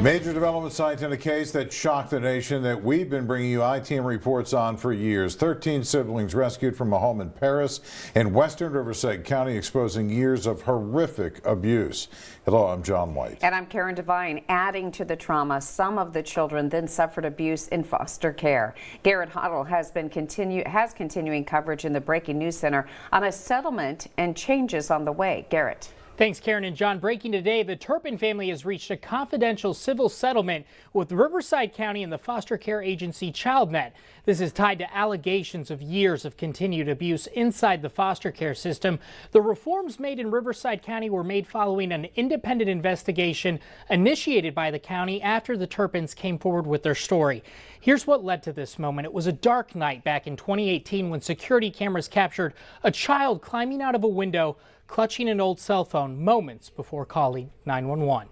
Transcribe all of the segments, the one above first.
Major development sites in a case that shocked the nation that we've been bringing you I-Team reports on for years. 13 siblings rescued from a home in Paris and western Riverside County, exposing years of horrific abuse. Hello, I'm John White. And I'm Karen Devine. Adding to the trauma, some of the children then suffered abuse in foster care. Garrett Hoddle has continuing coverage in the Breaking News Center on a settlement and changes on the way. Garrett. Thanks, Karen and John. Breaking today, the Turpin family has reached a confidential civil settlement with Riverside County and the foster care agency ChildNet. This is tied to allegations of years of continued abuse inside the foster care system. The reforms made in Riverside County were made following an independent investigation initiated by the county after the Turpins came forward with their story. Here's what led to this moment. It was a dark night back in 2018 when security cameras captured a child climbing out of a window, clutching an old cell phone moments before calling 911.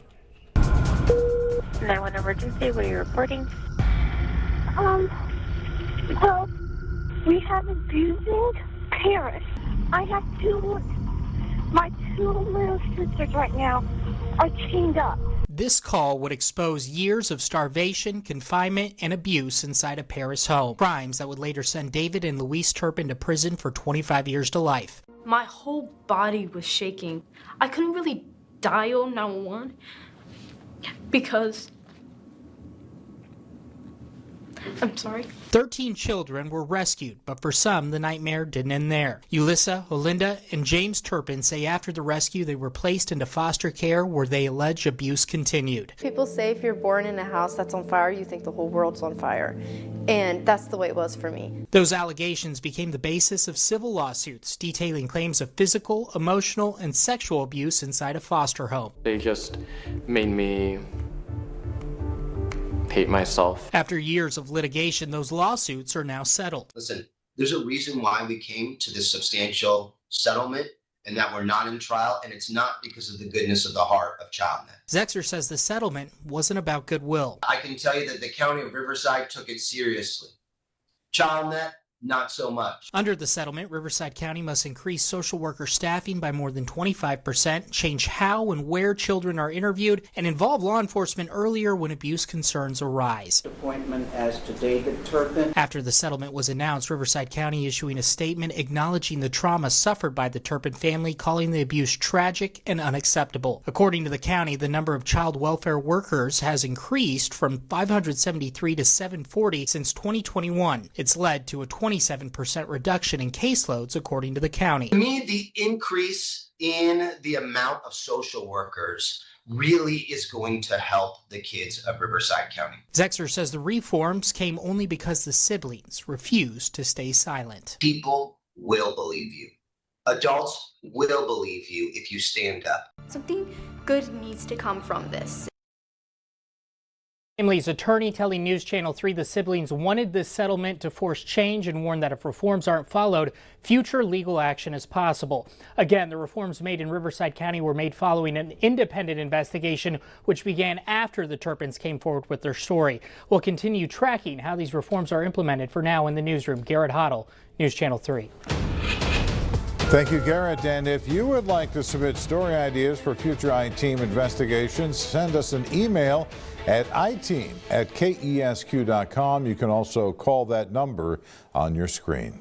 911 emergency, what are you reporting? Well, we have abusing parents. I have my two little sisters right now are chained up. This call would expose years of starvation, confinement, and abuse inside a Paris home. Crimes that would later send David and Louise Turpin to prison for 25 years to life. My whole body was shaking. I couldn't really dial 911 because I'm sorry. 13 children were rescued, but for some, the nightmare didn't end there. Ulissa, Olinda, and James Turpin say after the rescue, they were placed into foster care where they allege abuse continued. People say if you're born in a house that's on fire, you think the whole world's on fire. And that's the way it was for me. Those allegations became the basis of civil lawsuits detailing claims of physical, emotional, and sexual abuse inside a foster home. They just made me hate myself. After years of litigation, those lawsuits are now settled. Listen, there's a reason why we came to this substantial settlement and that we're not in trial, and it's not because of the goodness of the heart of ChildNet. Zexer says the settlement wasn't about goodwill. I can tell you that the county of Riverside took it seriously. ChildNet, not so much. Under the settlement, Riverside County must increase social worker staffing by more than 25%, change how and where children are interviewed, and involve law enforcement earlier when abuse concerns arise. Appointment as to David Turpin. After the settlement was announced, Riverside County issuing a statement acknowledging the trauma suffered by the Turpin family, calling the abuse tragic and unacceptable. According to the county, the number of child welfare workers has increased from 573 to 740 since 2021. It's led to a 27% reduction in caseloads, according to the county. To me, the increase in the amount of social workers really is going to help the kids of Riverside County. Zexer says the reforms came only because the siblings refused to stay silent. People will believe you. Adults will believe you if you stand up. Something good needs to come from this. Family's attorney telling News Channel 3 the siblings wanted this settlement to force change and warned that if reforms aren't followed, future legal action is possible. Again, the reforms made in Riverside County were made following an independent investigation which began after the Turpins came forward with their story. We'll continue tracking how these reforms are implemented. For now, in the newsroom, Garrett Hoddle, News Channel 3. Thank you, Garrett. And if you would like to submit story ideas for future I-Team investigations, send us an email at iteam@kesq.com. You can also call that number on your screen.